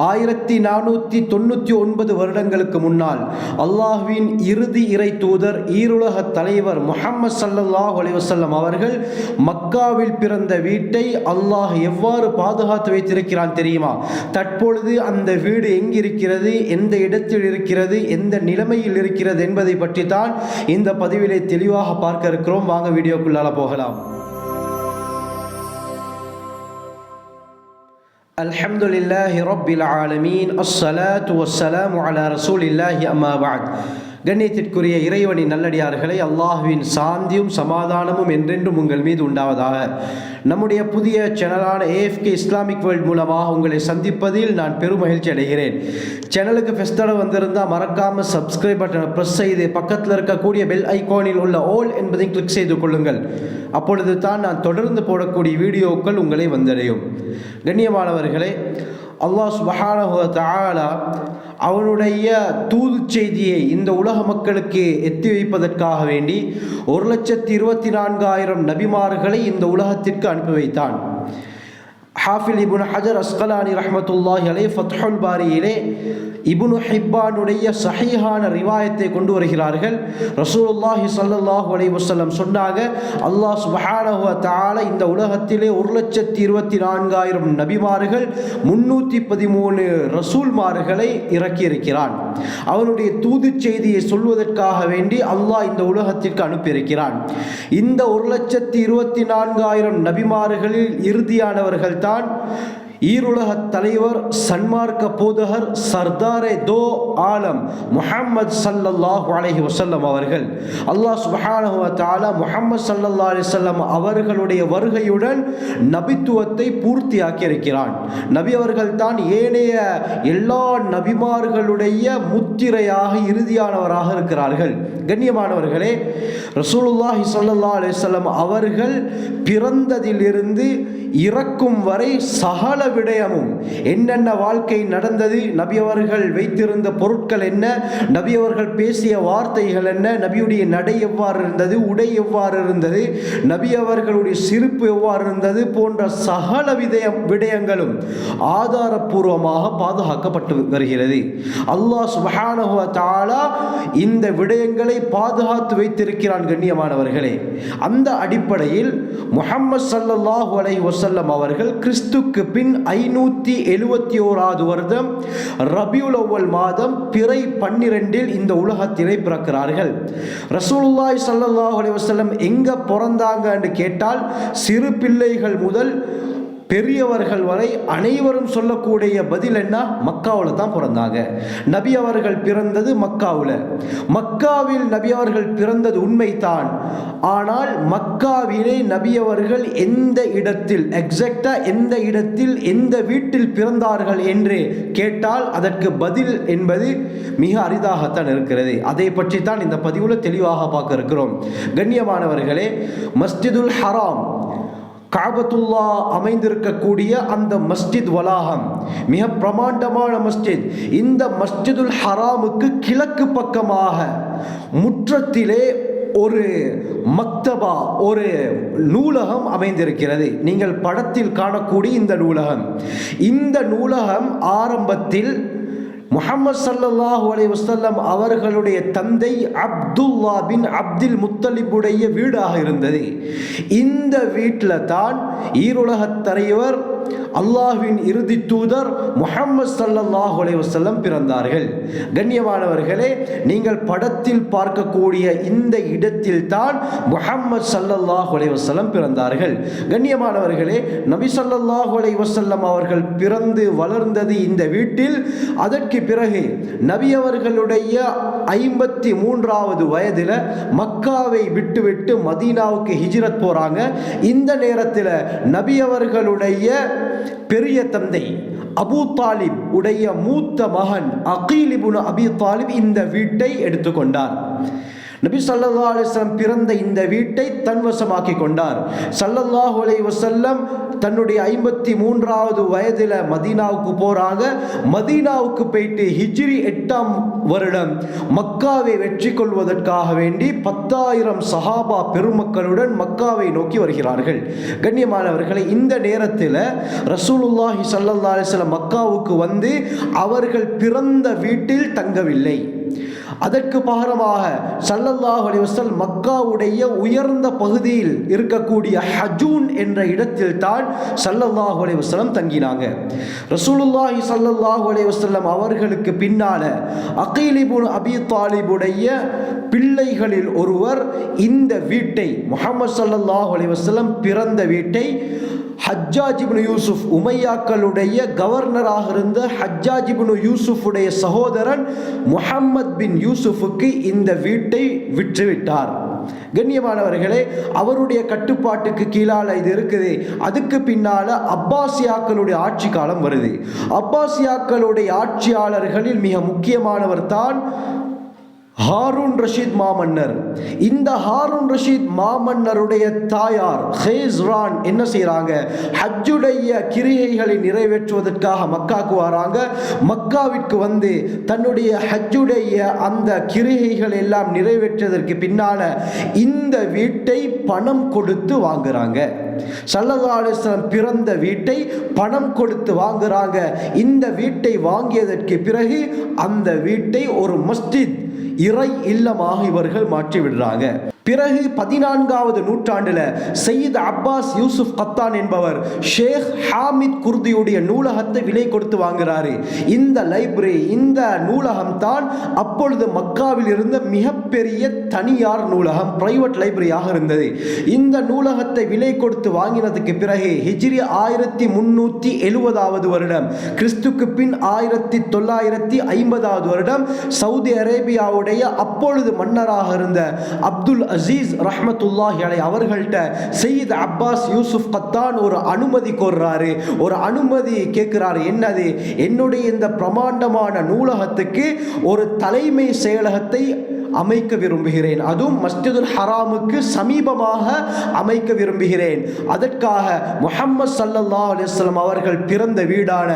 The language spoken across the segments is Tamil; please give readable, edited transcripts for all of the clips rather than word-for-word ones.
1499 வருடங்களுக்கு முன்னால் அல்லாஹ்வின் இறுதி இறை தூதர் ஈருலக தலைவர் முஹம்மது ஸல்லல்லாஹு அலைஹி வஸல்லம் அவர்கள் மக்காவில் பிறந்த வீட்டை அல்லாஹ் எவ்வாறு பாதுகாத்து வைத்திருக்கிறான் தெரியுமா? தற்பொழுது அந்த வீடு எங்கிருக்கிறது, எந்த இடத்தில் இருக்கிறது, எந்த நிலைமையில் இருக்கிறது என்பதை பற்றி தான் இந்த பதிவிலே தெளிவாக பார்க்க இருக்கிறோம். வாங்க வீடியோக்குள்ளால போகலாம். அல்ஹம்துலில்லாஹி ரப்பில் ஆலமீன், அஸ்ஸலாத்து வஸ்ஸலாமு அலா ரசூலில்லாஹி அம்மா பஅத். கண்ணியத்திற்குரிய இறைவனின் நல்லடியார்களே, அல்லாஹ்வின் சாந்தியும் சமாதானமும் என்றென்றும் உங்கள் மீது உண்டாவதாக. நம்முடைய புதிய சேனலான AFK இஸ்லாமிக் வேர்ல்ட் மூலமாக உங்களை சந்திப்பதில் நான் பெரும் மகிழ்ச்சி அடைகிறேன். சேனலுக்கு ஃபர்ஸ்ட் தடவை வந்திருந்தால் மறக்காமல் சப்ஸ்கிரைப் பட்டனை ப்ரெஸ் செய்து பக்கத்தில் இருக்கக்கூடிய பெல் ஐகானில் உள்ள ஆல் என்பதை கிளிக் செய்து கொள்ளுங்கள். அப்பொழுது தான் நான் தொடர்ந்து போடக்கூடிய வீடியோக்கள் உங்களை வந்தடையும். கண்ணியமானவர்களே, அல்லாஹ் சுப்ஹானஹு வ தஆலா அவனுடைய தூது செய்தியை இந்த உலக மக்களுக்கு எத்தி வைப்பதற்காக வேண்டி 1,24,000 நபிமார்களை இந்த உலகத்திற்கு அனுப்பி வைத்தான். ஹாஃபில் இப்னு ஹஜர் அஸ்கலானி ரஹ்மத்துல்லாஹி அலைஹி ஃபத்ஹுல் பாரியிலே இப்னு ஹிப்பானுடைய சஹீஹான ரிவாயத்தை கொண்டு வருகிறார்கள். ரசூலுல்லாஹி ஸல்லல்லாஹு அலைஹி வஸல்லம் சொன்னாங்க, அல்லாஹ் சுப்ஹானஹு வ தஆலா இந்த உலகத்திலே 1,24,000 நபிமார்கள் 313 ரசூல்மார்களை இறக்கி இருக்கிறான். அவனுடைய தூது செய்தியை சொல்வதற்காக வேண்டி அல்லாஹ் இந்த உலகத்திற்கு அனுப்பியிருக்கிறான். இந்த 1,24,000 நபிமார்களில் இறுதியானவர்கள் தான் ஈருலக தலைவர், சன்மார்க்க போதகர், சர்தாரே தோ ஆலம் முஹம்மது ஸல்லல்லாஹு அலைஹி வஸல்லம் அவர்கள். அல்லாஹ் சுப்ஹானஹு வ தஆலா முஹம்மது ஸல்லல்லாஹு அலைஹி வஸல்லம் அவர்களுடைய வருகையுடன் நபித்துவத்தை பூர்த்தியாக்கி இருக்கிறான். நபி அவர்கள் தான் ஏனைய எல்லா நபிமார்களுடைய முத்திரையாக இறுதியானவராக இருக்கிறார்கள். கண்ணியமானவர்களே, ரசூலுல்லாஹி ஸல்லல்லாஹு அலைஹி வஸல்லம் அவர்கள் பிறந்ததிலிருந்து இறக்கும் வரை சகல விடயமும், என்னென்ன வாழ்க்கை நடந்தது, நபி அவர்கள் வைத்திருந்த பொருட்கள் என்ன, நபி அவர்கள் பேசிய வார்த்தைகள் என்ன, நபியுடைய நடை எவ்வாறு இருந்தது, உடை எவ்வாறு இருந்தது, நபி அவர்களுடைய சிரிப்பு எவ்வாறு இருந்தது போன்ற சகல விடயங்களும் ஆதாரபூர்வமாக பாதுகாக்கப்பட்டு வருகிறது. அல்லாஹ் சுப்ஹானஹு வ தஆலா இந்த விடயங்களை பாதுகாத்து வைத்திருக்கிறான். கண்ணியமானவர்களே, அந்த அடிப்படையில் முஹம்மது ஸல்லல்லாஹு அலைஹி வஸல்லம் அவர்கள் கிறிஸ்துக்கு பின் 571வது வருடம் ரபியுல் அவ்வல் மாதம் பிறை 12 இந்த உலகத்திலே பிறக்கிறார்கள். ரசூலுல்லாஹி ஸல்லல்லாஹு அலைஹி வஸல்லம் எங்க பிறந்தாங்க என்று கேட்டால், சிறு பிள்ளைகள் முதல் பெரியவர்கள் வரை அனைவரும் சொல்லக்கூடிய பதில் என்ன? மக்காவில் தான் பிறந்தாங்க. நபி அவர்கள் பிறந்தது மக்காவில். மக்காவில் நபி அவர்கள் பிறந்தது உண்மைதான். ஆனால் மக்காவிலே நபி அவர்கள் எந்த இடத்தில், எக்ஸாக்டா எந்த இடத்தில், எந்த வீட்டில் பிறந்தார்கள் என்று கேட்டால் அதற்கு பதில் என்பது மிக அரிதாகத்தான் இருக்கிறது. அதை பற்றி தான் இந்த பதிவில் தெளிவாக பார்க்க இருக்கிறோம். கண்ணியமானவர்களே, மஸ்ஜிதுல் ஹராம், காபத்துல்லா அமைந்திருக்கக்கூடிய அந்த மஸ்ஜித் வளாகம் மிக பிரமாண்டமான மஸ்ஜித். இந்த மஸ்ஜிதுல் ஹராமுக்கு கிழக்கு பக்கமாக முற்றத்திலே ஒரு மக்தபா, ஒரு நூலகம் அமைந்திருக்கிறது. நீங்கள் படத்தில் காணக்கூடிய இந்த நூலகம், இந்த நூலகம் ஆரம்பத்தில் முஹம்மது ஸல்லல்லாஹு அலைஹி வஸல்லம் அவர்களுடைய தந்தை அப்துல்லா பின் அப்துல் முத்தலிபுடைய வீடாக இருந்தது. இந்த வீட்டில் தான் ஈருலக தலைவர், அல்லாஹ்வின் இறுதி தூதர் முஹம்மது ஸல்லல்லாஹு அலைஹி வஸல்லம் பிறந்தார்கள். கண்ணியமானவர்களே, நீங்கள் படத்தில் பார்க்கக்கூடிய இந்த இடத்தில் தான் முஹம்மது ஸல்லல்லாஹு அலைஹி வஸல்லம் பிறந்தார்கள். கண்ணியமானவர்களே, நபி ஸல்லல்லாஹு அலைஹி வஸல்லம் அவர்கள் பிறந்து வளர்ந்தது இந்த வீட்டில். அதற்கு பிறகு நபி அவர்களுடைய 53வது வயதில் மக்காவை விட்டுவிட்டு மதீனாவுக்கு ஹிஜ்ரத் போறாங்க. இந்த நேரத்தில் நபி அவர்களுடைய பெரிய தந்தை அபூ தாலிப் உடைய மூத்த மகன் அகீல் இப்னு அபீ தாலிப் இந்த வீட்டை எடுத்துக்கொண்டார். நபி ஸல்லல்லாஹு அலைஹி வஸல்லம் பிறந்த இந்த வீட்டை தன்வசமாக்கி கொண்டார். ஸல்லல்லாஹு அலைஹி வஸல்லம் தன்னுடைய 53வது வயதில் மதீனாவுக்கு போறாங்க. மதீனாவுக்கு போயிட்டு ஹிஜ்ரி 8ஆம் வருடம் மக்காவை வெற்றி கொள்வதற்காக வேண்டி 10,000 சஹாபா பெருமக்களுடன் மக்காவை நோக்கி வருகிறார்கள். கண்ணியமானவர்களை, இந்த நேரத்தில் ரசூலுல்லாஹி ஸல்லல்லாஹு அலைஹி வஸல்லம் மக்காவுக்கு வந்து அவர்கள் பிறந்த வீட்டில் தங்கவில்லை. அதற்கு பகரமாக ஸல்லல்லாஹு அலைஹி வஸல்லம் மக்காவுடைய உயர்ந்த பகுதியில் இருக்கக்கூடிய ஹஜூன் என்ற இடத்தில் தான் ஸல்லல்லாஹு அலைஹி வஸல்லம் தங்கினாங்க. ரசூலுல்லாஹி ஸல்லல்லாஹு அலைஹி வஸல்லம் அவர்களுக்கு பின்னால அகீல் இப்னு அபீ தாலிபுடைய பிள்ளைகளில் ஒருவர் இந்த வீட்டை, முஹம்மது ஸல்லல்லாஹு அலைஹி வஸல்லம் பிறந்த வீட்டை ஹஜ்ஜாஜ் இப்னு யூசுப், உமையாக்களுடைய கவர்னராக இருந்த ஹஜ்ஜாஜ் இப்னு யூசுஃபுடைய சகோதரன் முஹம்மத் பின் யூசுஃபுக்கு இந்த வீட்டை விற்றுவிட்டார். கண்ணியமானவர்களே, அவருடைய கட்டுப்பாட்டுக்கு கீழால இது இருக்குது. அதுக்கு பின்னால அப்பாசியாக்களுடைய ஆட்சி காலம் வருது. அப்பாசியாக்களுடைய ஆட்சியாளர்களில் மிக முக்கியமானவர் தான் ஹாரூன் ரஷீத் மாமன்னர். இந்த ஹாரூன் ரஷீத் மாமன்னருடைய தாயார் ஹேஸ்ரான் என்ன செய்கிறாங்க, ஹஜ்ஜுடைய கிரிகைகளை நிறைவேற்றுவதற்காக மக்காவுக்கு வராங்க. மக்காவிற்கு வந்து தன்னுடைய ஹஜ்ஜுடைய அந்த கிரிகைகள் எல்லாம் நிறைவேற்றுவதற்கு பின்னால இந்த வீட்டை பணம் கொடுத்து வாங்குறாங்க. ஸல்லல்லாஹு அலைஹி வஸல்லம் பிறந்த வீட்டை பணம் கொடுத்து வாங்குறாங்க. இந்த வீட்டை வாங்கியதற்கு பிறகு அந்த வீட்டை ஒரு மஸ்ஜித், இறை இல்லமாக இவர்கள் மாற்றி விடுறாங்க. பிறகு 14வது நூற்றாண்டில் சையீத் அப்பாஸ் யூசுப் கத்தான் என்பவர் ஷேக் ஹாமித் குர்தியுடைய நூலகத்தை விலை கொடுத்து வாங்குறாரு. இந்த லைப்ரரி, இந்த நூலகம் தான் அப்பொழுது மக்காவில் இருந்த மிகப்பெரிய தனியார் நூலகம், பிரைவேட் லைப்ரரியாக இருந்தது. இந்த நூலகத்தை விலை கொடுத்து வாங்கினதுக்கு பிறகு ஹிஜ்ரி 1370வது வருடம், கிறிஸ்துக்கு பின் 1950வது வருடம், சவுதி அரேபியாவுடைய அப்பொழுது மன்னராக இருந்த அப்துல் அசீஸ் ரஹ்மத்துல்லாஹி அலைஹி அவர்கள்ட்ட சையீத் அப்பாஸ் யூசுப் கத்தான் ஒரு அனுமதி கோர்றாரு. ஒரு அனுமதி கேட்கிறாரு. என்னது? என்னுடைய இந்த பிரமாண்டமான நூலகத்துக்கு ஒரு தலைமை செயலகத்தை அமைக்க விரும்புகிறேன், அதுவும் மஸ்ஜிதுல் ஹராமுக்கு சமீபமாக அமைக்க விரும்புகிறேன். அதற்காக முஹம்மது ஸல்லல்லாஹு அலைஹி வஸல்லம் அவர்கள் பிறந்த வீடான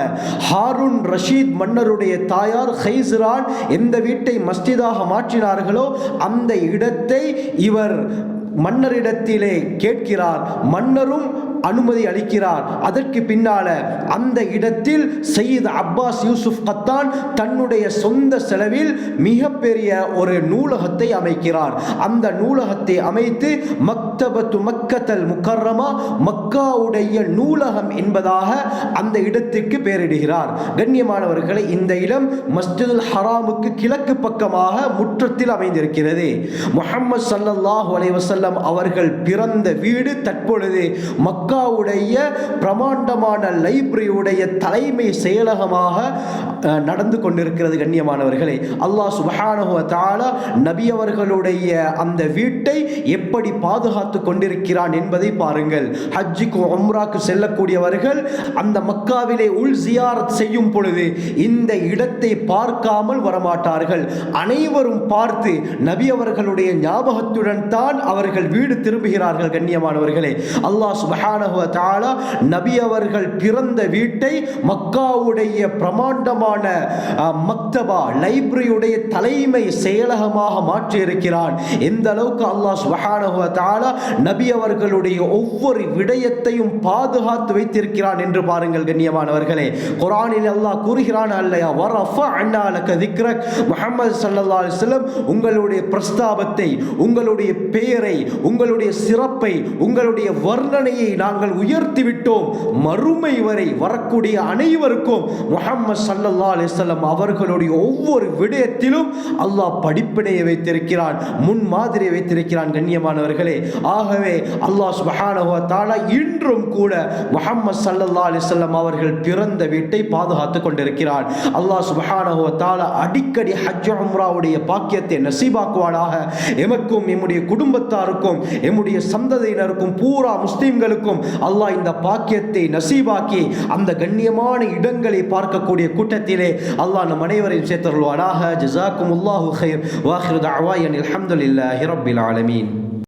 ஹாரூன் ரஷீத் மன்னருடைய தாயார் ஹைஸ்ரான் எந்த வீட்டை மஸ்ஜிதாக மாற்றினார்களோ அந்த இடத்தை இவர் மன்னரிடத்திலே கேட்கிறார். மன்னரும் அனுமதி அளிக்கிறார். அதற்கு பின்னால அந்த இடத்தில் சையீத் அப்பாஸ் யூசுப் கத்தான் தன்னுடைய சொந்த செலவில் மிகப்பெரிய ஒரு நூலகத்தை அமைக்கிறார். அந்த நூலகத்தை அமைத்து மக்தபத்து மக்கத்தல் முக்கர்ரமா, மக்காவுடைய நூலகம் என்பதாக அந்த இடத்திற்கு பெயரிடுகிறார். கண்ணியமானவர்களை, இந்த இடம் மஸ்ஜிதுல் ஹராமுக்கு கிழக்கு பக்கமாக முற்றத்தில் அமைந்திருக்கிறது. முஹம்மது ஸல்லல்லாஹு அலைஹி வஸல்லம் அவர்கள் பிறந்த வீடு தற்பொழுது மக்காவுடைய பிரமாண்டமான லைப்ரரியுடைய தலைமை செயலகமாக நடந்து கொண்டிருக்கிறது. கண்ணியமானவர்களே, அல்லாஹ் சுப்ஹானஹு வ தஆலா நபி அவர்களுடைய அந்த வீட்டை எப்படி பாதுகாத்து கொண்டிருக்கிறான் என்பதை பாருங்கள். ஹஜ்ஜுக்கு உம்ராக்கு செல்லக்கூடியவர்கள் அந்த மக்காவிலே உள் ஜியாரத் செய்யும் பொழுது இந்த இடத்தை பார்க்காமல் வரமாட்டார்கள். அனைவரும் பார்த்து நபி அவர்களுடைய ஞாபகத்துடன் தான் அவர்கள் வீடு திரும்புகிறார்கள். கண்ணியமானவர்களே, அல்லாஹ் சுப்ஹானஹு வ தஆலா நபி அவர்கள் பிறந்த வீட்டை மக்காவுடைய பிரமாண்டமான மக்தபா, லைப்ரரியுடைய தலைமை செயலகமாக மாற்றி இருக்கிறான். எந்த அளவுக்கு அல்லாஹ் சுப்ஹானஹு வ தஆலா நபி அவர்களுடைய ஒவ்வொரு விடயத்தையும் பாதுகாத்து வைத்திருக்கிறான் என்று பாருங்கள். கண்ணியமானவர்களே, குர்ஆனில் அல்லாஹ் கூறுகிறான் அல்லையா, வரஃபஅனா லக திக்ரக், முஹம்மது ஸல்லல்லாஹு அலைஹி வஸல்லம் உங்களுடைய பிரஸ்தாபத்தை, உங்களுடைய பெயரை, உங்களுடைய சிறப்பை, உங்களுடைய வர்ணனையை நாங்கள் உயர்த்தி விட்டோம். மறுமை வரை வரக்கூடிய அனைவருக்கும் முஹம்மது ஸல்லல்லாஹு அலைஹி வஸல்லம் அவர்களுடைய ஒவ்வொரு விடயத்திலும் அல்லாஹ் படிப்பினையை வைத்திருக்கிறான், முன்மாதிரியை வைத்திருக்கிறான். கண்ணியமானவர்களே, ஆகவே அல்லாஹ் சுப்ஹானஹு வ தஆலா இன்றும் கூட முஹம்மது ஸல்லல்லாஹு அலைஹி வஸல்லம் அவர்கள் பிறந்த வீட்டை பாதுகாத்துக் கொண்டிருக்கிறான். அல்லாஹ் சுப்ஹானஹு வ தஆலா அடிக்கடி ஹஜ் உம்ராவுடைய பாக்கியத்தை நசீபாக்குவானாக. எமக்கும் எம்முடைய குடும்பத்தாருக்கும் எம்முடைய சந்ததியினருக்கும் பூரா முஸ்லிம்களுக்கும் அல்லாஹ் இந்த பாக்கியத்தை நசீபாக்கி அந்த கண்ணியமான இடங்களை பார்க்கக்கூடிய கூட்டத்திலே அல்லாஹ் நம் அனைவரையும் சேர்த்தருள்வானாக. ஜஸாக்குமுல்லாஹு கைர். வாஹிரு தஅவானா அல்ஹம்துலில்லாஹி ரப்பில் ஆலமீன்.